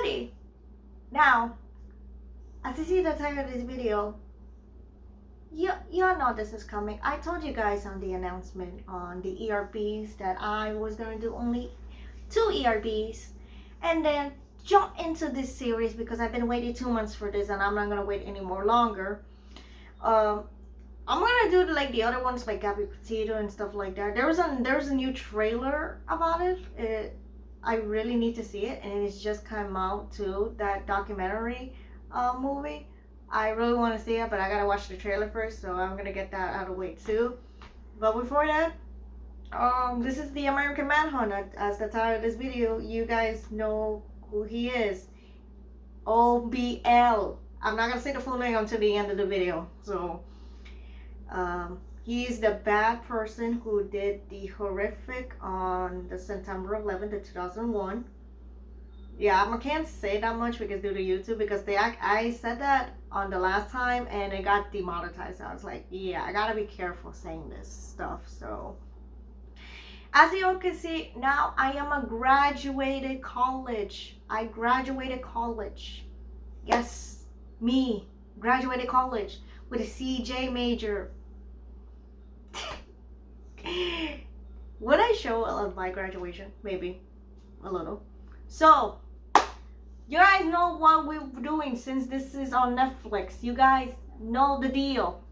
everybody. Now, as you see the title of this video, y'all know this is coming. I told you guys on the announcement on the ERBs that I was going to do only 2 ERBs and then jump into this series because I've been waiting 2 months for this and I'm not going to wait any more longer. I'm going to do like the other ones like Gabby Petito and stuff like that. There's a new trailer about it. I really need to see it, and it's just come out too, that documentary movie. I really want to see it, but I gotta watch the trailer first, so I'm gonna get that out of the way too. But before that, this is the American Manhunt. As the title of this video, you guys know who he is. OBL. I'm not gonna say the full name until the end of the video. So, he's the bad person who did the horrific on the September 11th of 2001. Yeah, I can't say that much because due to YouTube, because I said that on the last time and it got demonetized. I was like, yeah, I gotta be careful saying this stuff. So, as you all can see, now I am a graduated college. I graduated college. Yes, me, graduated college with a CJ major. Would I show my graduation? Maybe a little. So you guys know what we're doing since this is on Netflix. You guys know the deal.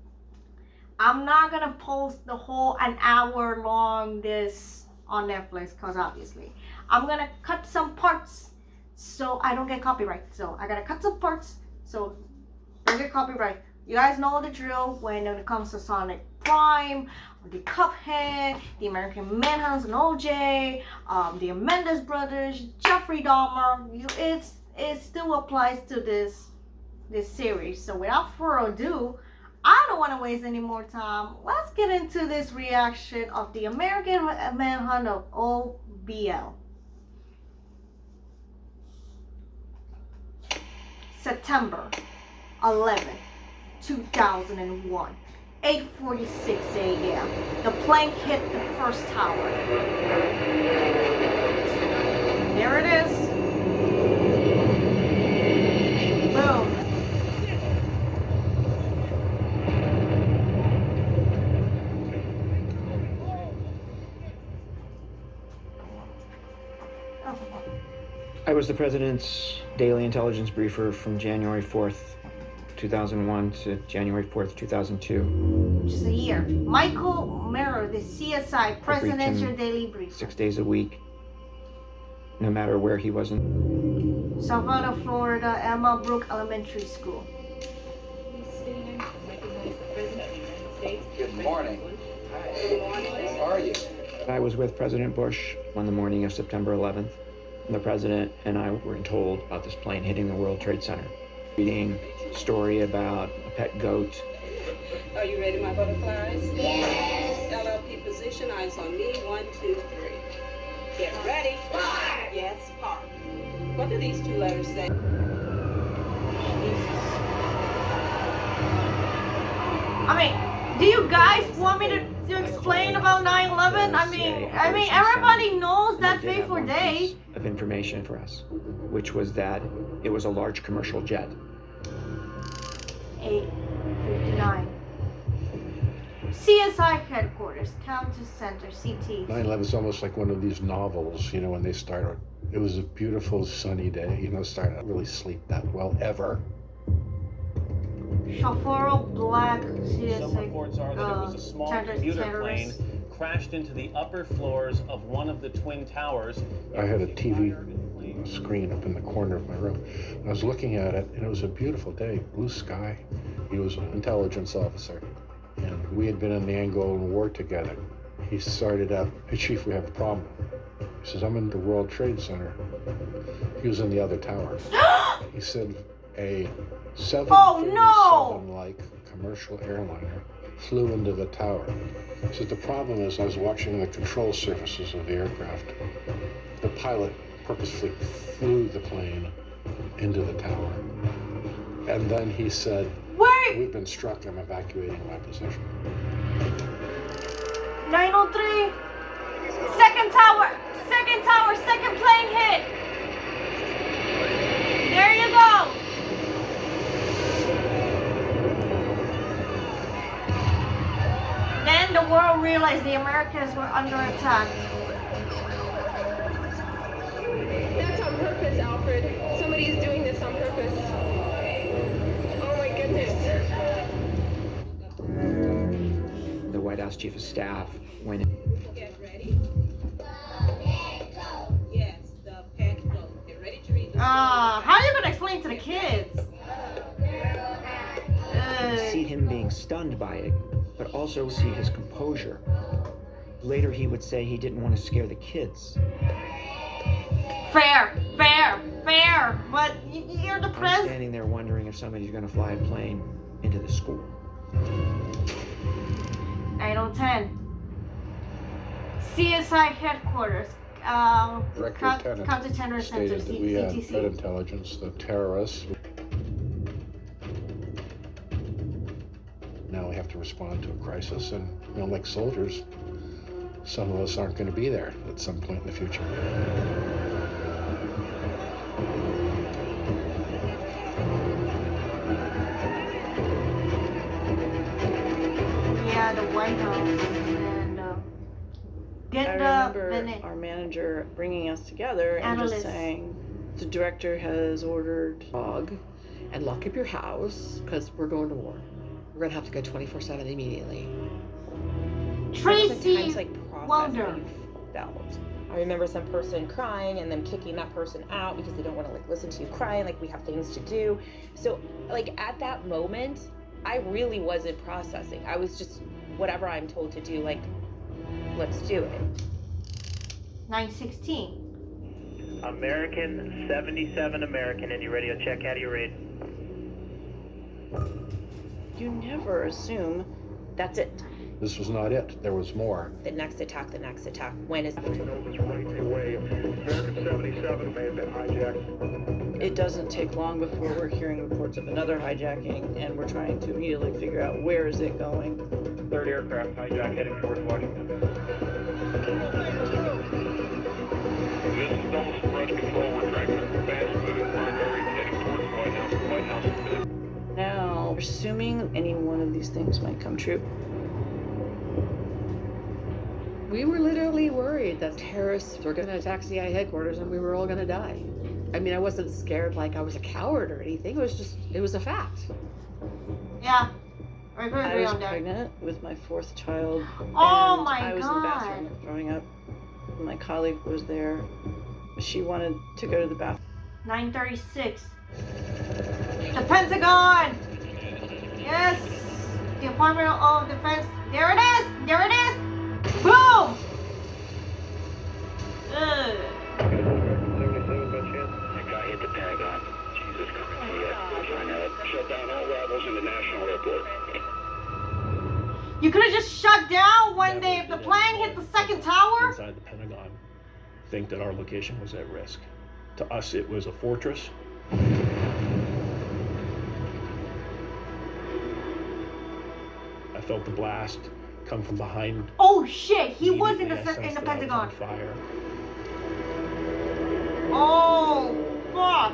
I'm not gonna post the whole an hour long this on Netflix because obviously I'm gonna cut some parts so I don't get copyright. So I gotta cut some parts so I don't get copyright. You guys know the drill when it comes to Sonic Prime, the Cuphead, the American Manhunt and OJ, the Menendez brothers, Jeffrey Dahmer. It still applies to this series. So without further ado, I don't want to waste any more time. Let's get into this reaction of the American Manhunt of OBL. September 11th. 2001, 8:46 a.m. The plane hit the first tower. There it is. Boom. I was the president's daily intelligence briefer from January 4th, 2001 to January 4th, 2002. Just a year. Michael Mirror, the CSI Presidential Daily Brief. 6 days a week, no matter where he was in. Savannah, Florida, Emma Brook Elementary School. Good morning. Hi. How are you? I was with President Bush on the morning of September 11th. And the president and I were told about this plane hitting the World Trade Center. Reading a story about a pet goat. Are you ready, my butterflies? Yes. LLP position, eyes on me. 1, 2, 3. Get ready. Park. Yes, park. What do these 2 letters say? I mean, do you guys want me to explain about 9/11? I mean, everybody knows that fateful day. Of information for us, which was that it was a large commercial jet. 8:59. CSI headquarters, County Center, CT. 9/11 is almost like one of these novels, you know, when they start. It was a beautiful sunny day, you know, started to really sleep that well ever. Shafaro Black CSI. Some reports are that it was a small commuter plane crashed into the upper floors of one of the twin towers. I had a TV screen up in the corner of my room. I was looking at it, and it was a beautiful day, blue sky. He was an intelligence officer, and we had been in the Angolan War together. He started out, "Hey, Chief, we have a problem." He says, "I'm in the World Trade Center." He was in the other tower. He said, a 737-like commercial airliner flew into the tower. He said, the problem is I was watching the control surfaces of the aircraft. The pilot purposefully flew the plane into the tower. And then he said, wait! We've been struck, I'm evacuating my position. 903, second tower, second plane hit. don't realize the Americans were under attack. That's on purpose, Alfred. Somebody is doing this on purpose. Oh my goodness. The White House Chief of Staff went in. Get ready. Yes, the pet goat. Get ready to read the story. How are you gonna explain to the kids? See him being stunned by it, but also see his composure. Later, he would say he didn't want to scare the kids. Fair. But you're the I'm president. standing there wondering if somebody's going to fly a plane into the school. 9:10. CSI headquarters. Director Lieutenant Counter-Terror Center, stated that we had threat CTC. intelligence that terrorists. Now we have to respond to a crisis, and like soldiers, some of us aren't going to be there at some point in the future. Yeah, the White House and I remember our manager bringing us together and Analyst. just saying, the director has ordered dog and lock up your house because we're going to war. We're gonna have to go 24/7 immediately. Tracy Times like process Wonder. how you felt. I remember some person crying and then kicking that person out because they don't want to like listen to you crying. Like we have things to do. So like at that moment, I really wasn't processing. I was just whatever I'm told to do. Like let's do it. 9:16. American 77 American, and you ready to check out of your raid? you never assume that's it. This was not it. There was more. The next attack, the next attack. When is American 77 may have been hijacked. It doesn't take long before we're hearing reports of another hijacking, and we're trying to immediately figure out where is it going. Third aircraft hijack heading towards Washington. This is Dulles from Rush Control. We're tracking a fast moving primary heading towards White House. White House. Now, assuming any one of these things might come true. We were literally worried that terrorists were going to attack CIA headquarters and we were all going to die. I mean, I wasn't scared like I was a coward or anything. It was a fact. Yeah, I agree I was on that. pregnant with my fourth child. Oh and my I was in the God. bathroom throwing up. My colleague was there. She wanted to go to the bathroom. 9:36. The Pentagon. Yes. Department of Defense. There it is. There it is. Boom. Ugh. 77 by chance? That guy hit the Pentagon. Jesus Christ. We're trying to shut down all arrivals in the National Airport. You could have just shut down when the plane hit the second tower. Inside the Pentagon, think that our location was at risk. To us, it was a fortress. I felt the blast come from behind. Oh shit! He was in Immediately, I the sensed that I was Pentagon. on fire. Oh fuck!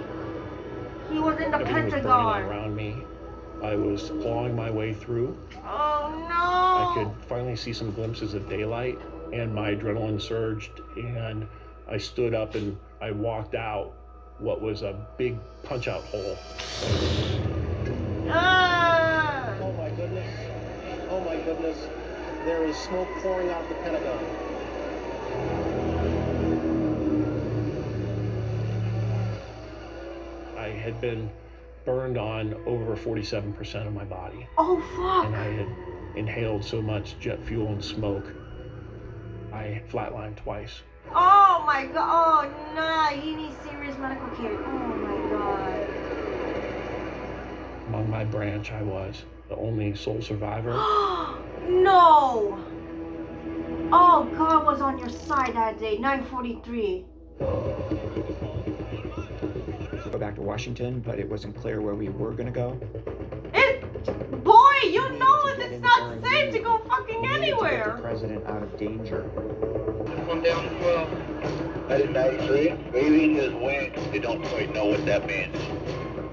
He was in the Everything was burning Pentagon. around me. I was clawing my way through. Oh no! I could finally see some glimpses of daylight, and my adrenaline surged, and I stood up and I walked out what was a big punch-out hole. Ah! Oh my goodness. Oh my goodness. There is smoke pouring out the Pentagon. I had been burned on over 47% of my body. Oh fuck! And I had inhaled so much jet fuel and smoke, I flatlined twice. Oh my god! Oh no! He needs serious medical care. Oh my god! Among my branch, I was the only sole survivor. No! Oh, God was on your side that day. 9:43. Go back to Washington, but it wasn't clear where we were going to go. Boy, you know To get it's in not there and safe leave. to go fucking We needed to get anywhere. the president out of danger. One down to 12. That is 93. Waving his wings. They don't quite know what that means.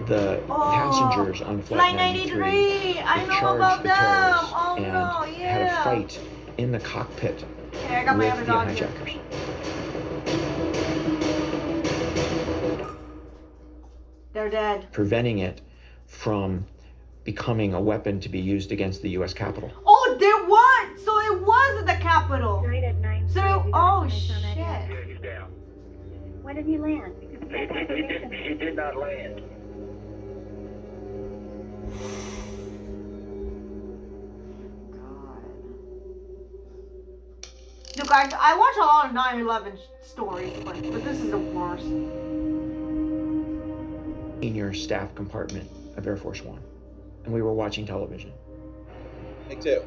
The passengers on Flight Flight 93. 93 I know charged about the them. terrorists Oh and no, had a yeah. fight in the cockpit Okay, I got my with other the dog here. hijackers. They're dead. Preventing it from becoming a weapon to be used against the U.S. Capitol. Oh, there was! So it was at the Capitol. Right at 9. So, oh shit. Yeah, he's down. When did he land? He did not land. Look, I watch a lot of 9/11 stories, but this is the worst. Senior staff compartment of Air Force One, and we were watching television. Take two.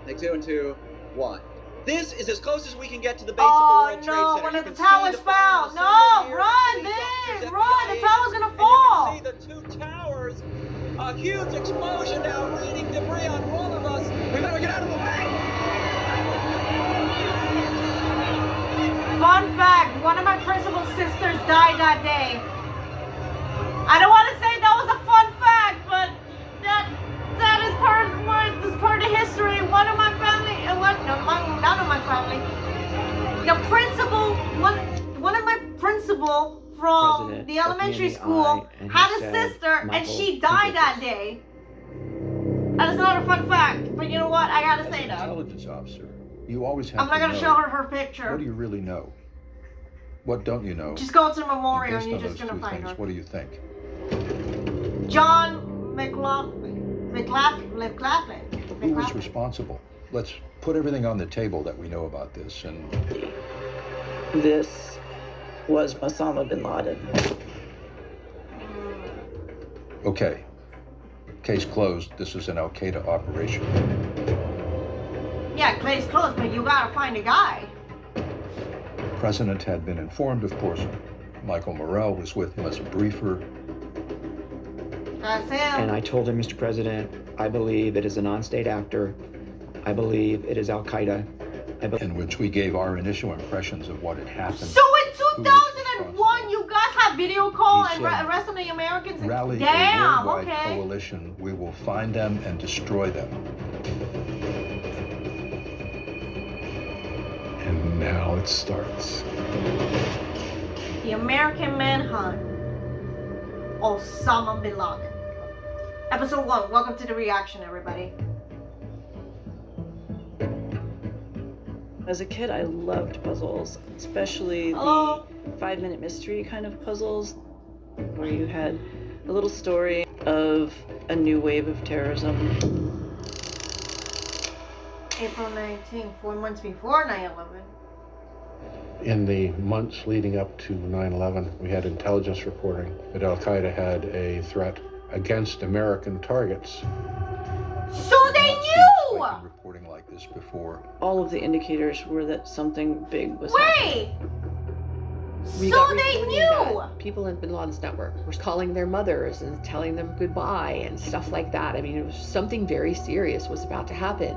Take 2 and 2, 1. This is as close as we can get to the base Oh of the World Trade no, Center. one You of the can see towers the fell. bombs No, assembled here, run, police officers, man, run. The FBI tower's gonna agents, fall. And you can see the 2 towers. A huge explosion now, raining debris on all of us. We better get out of the way. Fun fact, one of my principal sisters died that day. I don't want to say that was a fun fact, but that is part of history. One of my family, none of my family. The principal, one of my principal from President the looked me in elementary the school eye and he had a said, sister, and "Michael, she you died did that this." day. That is not a fun fact, but you know what? I gotta As say an that. intelligence officer, you always have I'm not to gonna know, show her picture. what do you really know? What don't you know? Just go to the memorial Based and you're on just those gonna two find things, her. what do you think? John McLaughlin. Who was responsible? Let's put everything on the table that we know about this, and This was Osama bin Laden. okay, case closed. This is an Al-Qaeda operation. Yeah, case closed, but you gotta find a guy. The president had been informed, of course. Michael Morrell was with him as a briefer. That's him. And I told him, Mr. President, I believe it is a non-state actor. I believe it is Al-Qaeda. In which we gave our initial impressions of what had happened. So in 2001, you guys have video call He and said, arrest the Americans? Rally Damn, a worldwide okay. coalition. We will find them and destroy them. And now it starts. The American Manhunt. Osama bin Laden. Episode 1. Welcome to the reaction, everybody. As a kid, I loved puzzles, especially Hello? the 5-minute mystery kind of puzzles, where you had a little story of a new wave of terrorism. April 19th, 4 months before 9/11. In the months leading up to 9/11, we had intelligence reporting that Al-Qaeda had a threat against American targets. So they knew! Reporting like this before. All of the indicators were that something big was Wait! We So got they reporting knew! that people in Bin Laden's network were calling their mothers and telling them goodbye and stuff like that. I mean, it was something very serious was about to happen.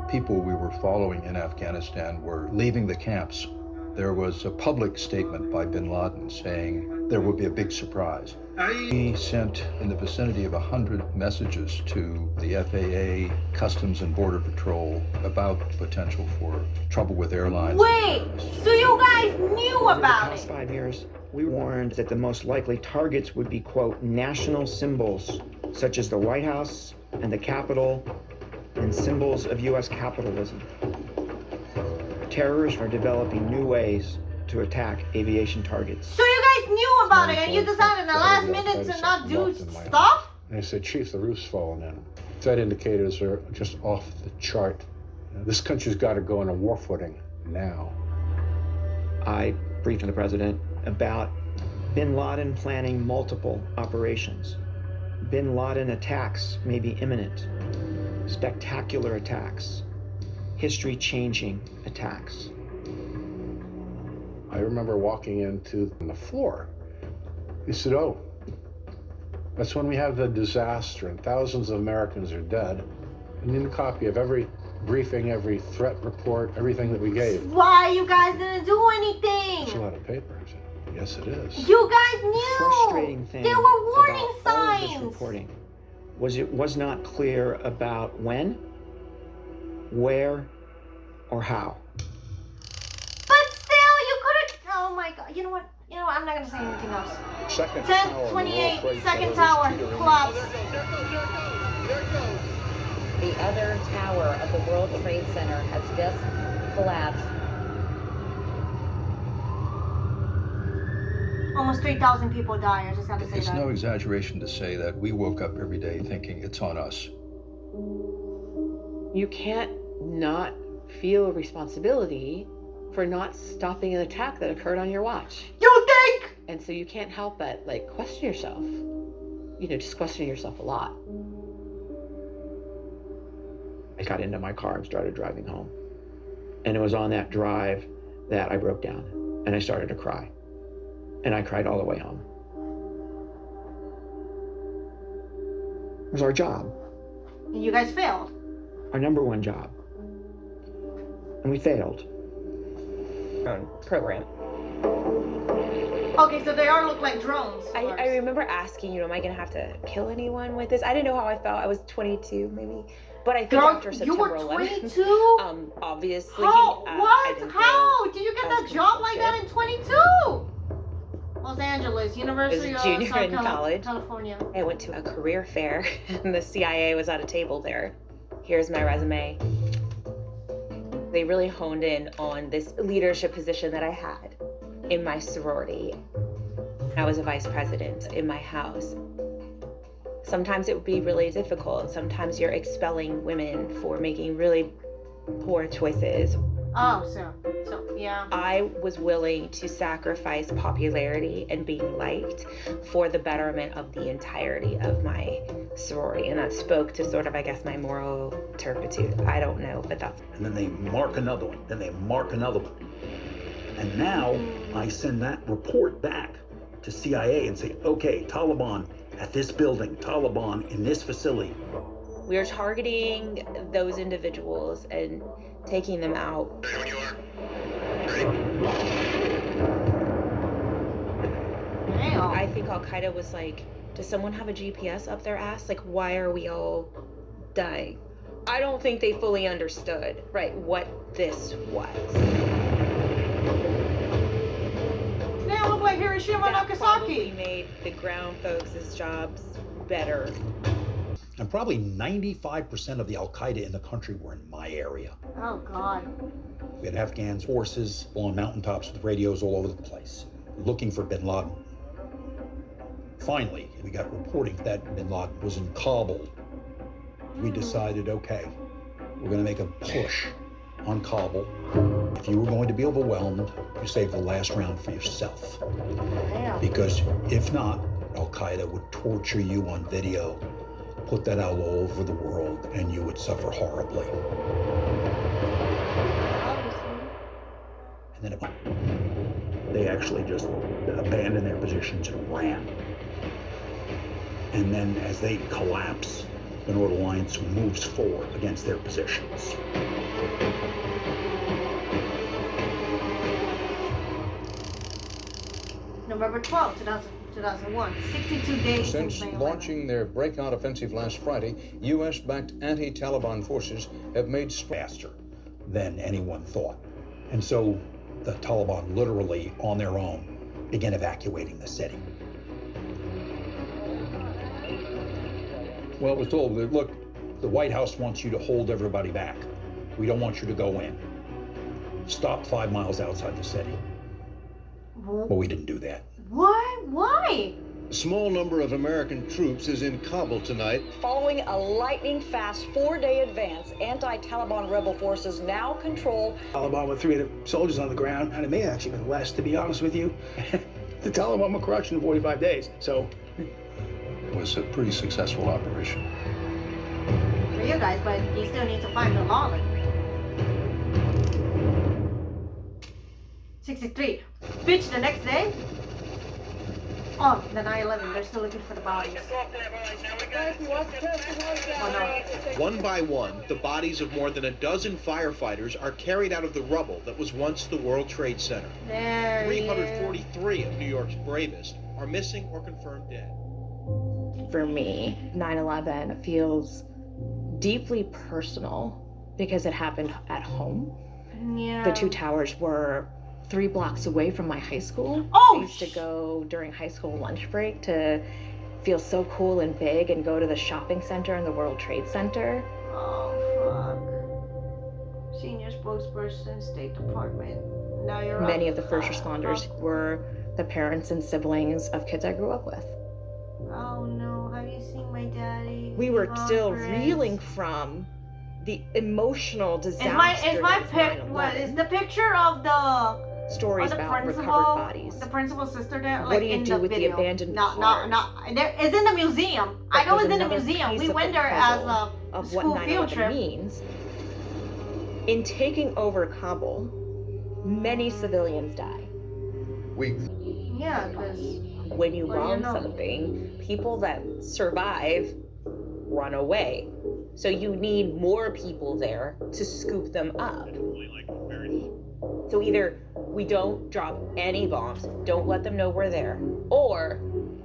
People we were following in Afghanistan were leaving the camps. There was a public statement by bin Laden saying there would be a big surprise. He sent in the vicinity of 100 messages to the FAA, Customs and Border Patrol about the potential for trouble with airlines. Wait! So you guys knew Over the about past it? 5 years, we warned that the most likely targets would be, quote, national symbols, such as the White House and the Capitol, and symbols of U.S. capitalism. Terrorists are developing new ways to attack aviation targets. So you guys knew about it and you decided in the last minute to not do stuff? And they said, Chief, the roof's falling in. Threat indicators are just off the chart. This country's got to go on a war footing now. I briefed the president about bin Laden planning multiple operations. Bin Laden attacks may be imminent. Spectacular attacks. History-changing attacks. I remember walking into the floor. He said, oh, that's when we have the disaster and thousands of Americans are dead. I need a copy of every briefing, every threat report, everything that we gave. Why you guys didn't do It's a anything? lot of paper. I said, yes, it is. You guys knew! Frustrating thing There were warning about all of this signs! reporting was it was not clear about when where, or how. But still, you could have. Oh my God! You know what? I'm not gonna say anything else. Second 10, tower, 28, second tower, collapse. There it goes. The other tower of the World Trade Center has just collapsed. Almost 3,000 people die. I just have to say It's that. no exaggeration to say that we woke up every day thinking it's on us. You can't not feel responsibility for not stopping an attack that occurred on your watch. You think? And so you can't help but like question yourself. Just questioning yourself a lot. I got into my car and started driving home. And it was on that drive that I broke down and I started to cry. And I cried all the way home. It was our job. And you guys failed. Our number one job. And we failed. Program. Okay, so they are look like drones. I remember asking you, am I gonna have to kill anyone with this? I didn't know how I felt. I was 22 maybe. But I think Girl, after September 11th. You were 22? Obviously. How? I didn't How? feel Did you get as that job like that in 22? Los Angeles, University of junior South in college. California. I went to a career fair and the CIA was at a table there. Here's my resume. They really honed in on this leadership position that I had in my sorority. I was a vice president in my house. Sometimes it would be really difficult. Sometimes you're expelling women for making really poor choices. Oh, so yeah. I was willing to sacrifice popularity and being liked for the betterment of the entirety of my sorority. And that spoke to sort of, I guess, my moral turpitude. I don't know, but that's... And then they mark another one, then they mark another one. And now I send that report back to CIA and say, okay, Taliban at this building, Taliban in this facility. We are targeting those individuals and taking them out. I think Al-Qaeda was like, does someone have a GPS up their ass? Like, why are we all dying? I don't think they fully understood, right, what this was. They look like Hiroshima and That probably Nagasaki. made the ground folks' jobs better. And probably 95% of the Al-Qaeda in the country were in my area. Oh, God. We had Afghan forces on mountaintops with radios all over the place, looking for bin Laden. Finally, we got reporting that bin Laden was in Kabul. We decided, okay, we're going to make a push on Kabul. If you were going to be overwhelmed, you save the last round for yourself. Because if not, Al-Qaeda would torture you on video, put that out all over the world, and you would suffer horribly. And then they actually just abandoned their positions and ran. And then as they collapse, the Northern Alliance moves forward against their positions. November 12, 2001. 62 days Since since launching their breakout offensive last Friday, U.S.-backed anti-Taliban forces have made faster than anyone thought. And so the Taliban literally, on their own, began evacuating the city. Well, it was told, look, the White House wants you to hold everybody back. We don't want you to go in. Stop 5 miles outside the city. But we didn't do that. What? Why? A small number of American troops is in Kabul tonight. Following a lightning-fast 4-day advance, anti-Taliban rebel forces now control... Taliban with 300 soldiers on the ground, and it may have actually been less, to be honest with you. The Taliban were crushed in 45 days, so... It was a pretty successful operation. For you guys, but you still need to find the Laden. 63. Bitch, the next day? Oh, the 9/11. They're still looking for the bodies. Oh, no. One by one, the bodies of more than a dozen firefighters are carried out of the rubble that was once the World Trade Center. There 343 of New York's bravest are missing or confirmed dead. For me, 9/11 feels deeply personal because it happened at home. Yeah. The two towers were 3 blocks away from my high school. Oh, I used to go during high school lunch break to feel so cool and big and go to the shopping center and the World Trade Center. Oh, fuck. Senior spokesperson, State Department. Now you're Many of the first responders were the parents and siblings of kids I grew up with. Oh no, have you seen my daddy? We were still Congress? reeling from the emotional disaster. Is the picture of the stories the about principal, recovered bodies. The principal's sister there? What like, do you in do the with video. the abandoned No, cars? it's in the museum. But I know there's it's in the another museum. piece We of went the there as puzzle a of school what field 9/11 trip. means. In taking over Kabul, many civilians die. Yeah, because when you Well, you bomb know. something, people that survive run away. So you need more people there to scoop them up. So either we don't drop any bombs, don't let them know we're there, or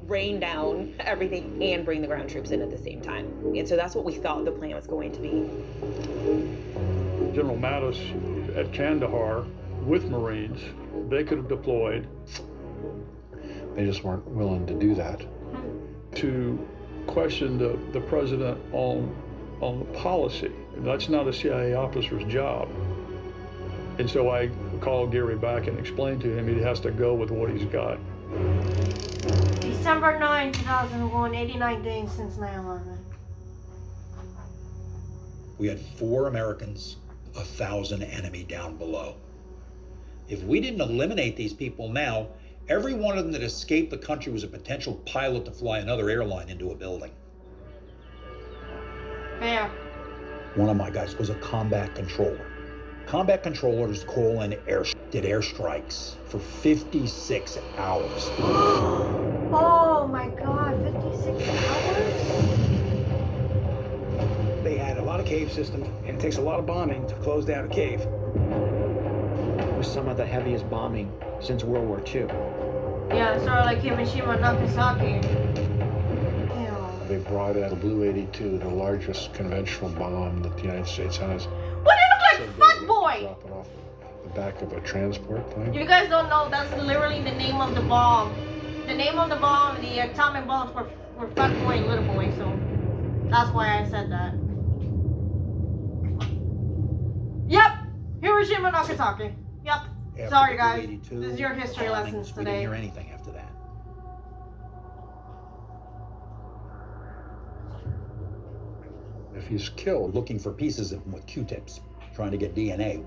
rain down everything and bring the ground troops in at the same time. And so that's what we thought the plan was going to be. General Mattis at Kandahar with Marines, they could have deployed. They just weren't willing to do that. To question the president on the policy. That's not a CIA officer's job. And so I called Gary back and explained to him he has to go with what he's got. December 9, 2001, 89 days since 9/11. We had 4 Americans, 1,000 enemy down below. If we didn't eliminate these people now, every one of them that escaped the country was a potential pilot to fly another airline into a building. Fair. One of my guys was a combat controller. Combat controllers call in did airstrikes for 56 hours. Oh my god, 56 hours? They had a lot of cave systems, and it takes a lot of bombing to close down a cave. It was some of the heaviest bombing since World War II. Yeah, sort of like Hiroshima and Nagasaki. They brought in the Blue 82, the largest conventional bomb that the United States has. What did it look like? Fuck boy! Drop it off the back of a transport plane. You guys don't know, that's literally the name of the bomb. The name of the bomb, the atomic bombs were Fat Boy and Little Boy, so that's why I said that. Yep! Hiroshima, Nagasaki. Yep. After Sorry the guys. 82, This is your history bombings, lessons We didn't today. hear anything after that. If he's killed, Looking for pieces of him with Q-tips, trying to get DNA.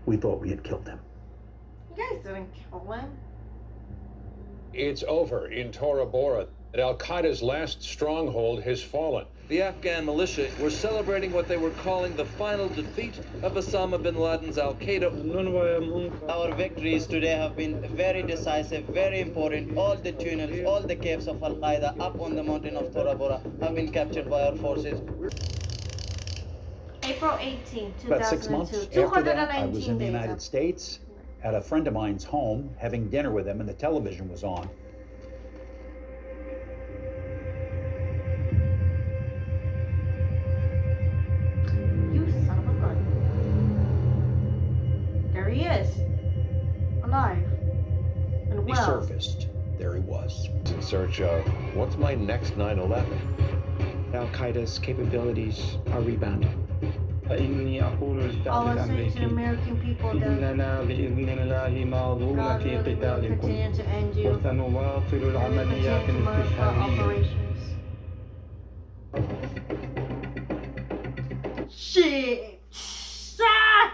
We thought we had killed him. You guys didn't kill him. It's over in Tora Bora. Al Qaeda's last stronghold has fallen. The Afghan militia were celebrating what they were calling the final defeat of Osama bin Laden's Al Qaeda. Our victories today have been very decisive, very important. All the tunnels, all the caves of Al Qaeda up on the mountain of Tora Bora have been captured by our forces. April 18, 2002. About 6 months after that, I was in the days. United States at a friend of mine's home, having dinner with him, and the television was on. You son of a gun. There he is. Alive. And He well. surfaced. There he was. In search of what's my next 9/11? Al Qaeda's capabilities are rebounding. All I say to the American people that God will continue to end you. We will continue to modify operations. Shit. Ah!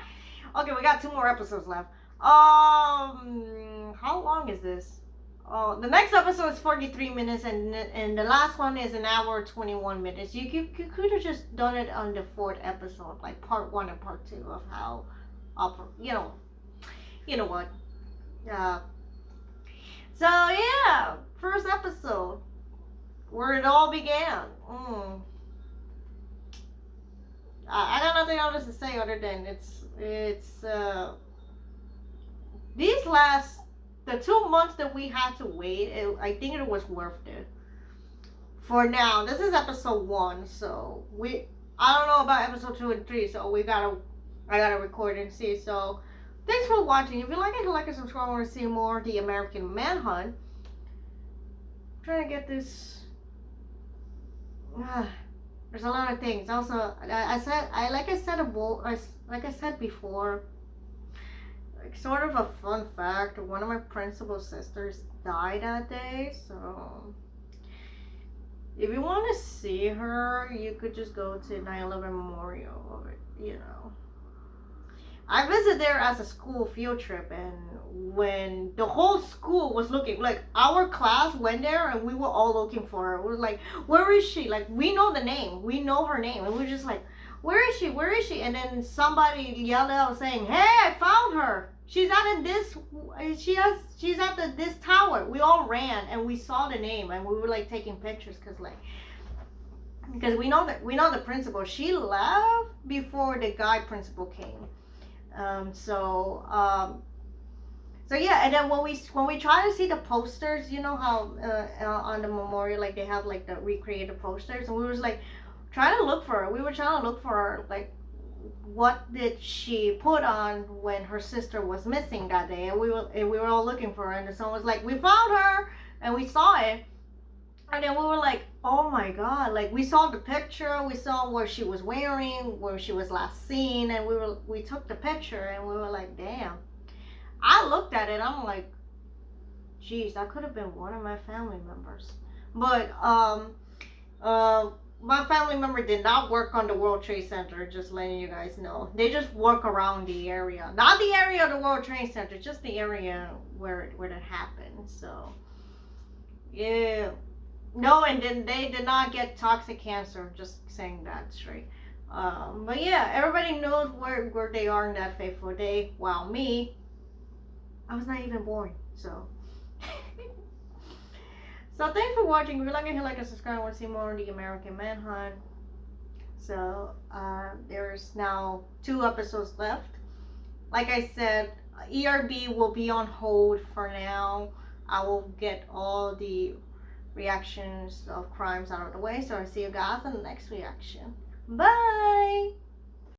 Okay, we got 2 more episodes left. How long is this? Oh, the next episode is 43 minutes, and the last one is 1 hour 21 minutes. You could have just done it on the 4th episode, like part 1 and part 2 of how, you know what? So yeah, first episode where it all began. I got nothing else to say other than the 2 months that we had to wait, I think it was worth it. For now, this is episode 1, so I don't know about episode 2 and 3, so I gotta record and see. So thanks for watching. If you like it, like and subscribe. I want to see more of the American Manhunt. I'm trying to get this. There's a lot of things. Also, like I said before, like sort of a fun fact. One of my principal sisters died that day, so if you want to see her, you could just go to 9/11 Memorial. You know, I visited there as a school field trip, and when the whole school was looking, like our class went there, and we were all looking for her. We were like, "Where is she?" Like we know the name, we know her name, and we were just like, "Where is she? Where is she?" And then somebody yelled out saying, "Hey, I found her! She's at this tower." We all ran and we saw the name, and we were like taking pictures because we know the principal. She left before the guy principal came. So yeah, and then when we try to see the posters, you know how on the memorial, like they have like the recreated posters, and we was like trying to look for her. We were trying to look for her, like what did she put on when her sister was missing that day, and we were all looking for her, and someone was like, "We found her," and we saw it. And then we were like, oh my God, like we saw the picture, we saw what she was wearing, where she was last seen, and we took the picture, and we were like, damn. I looked at it, I'm like, geez, that could have been one of my family members. But my family member did not work on the World Trade Center, just letting you guys know. They just work around the area. Not the area of the World Trade Center, just the area where it happened. So yeah. No, and then they did not get toxic cancer. Just saying that straight. But yeah, everybody knows where they are in that fateful day. While me, I was not even born. So, so thanks for watching. If you like it, hit like and subscribe. I want to see more of the American Manhunt. So there's now 2 episodes left. Like I said, ERB will be on hold for now. I will get all the reactions of crimes out of the way, so I'll see you guys in the next reaction. Bye.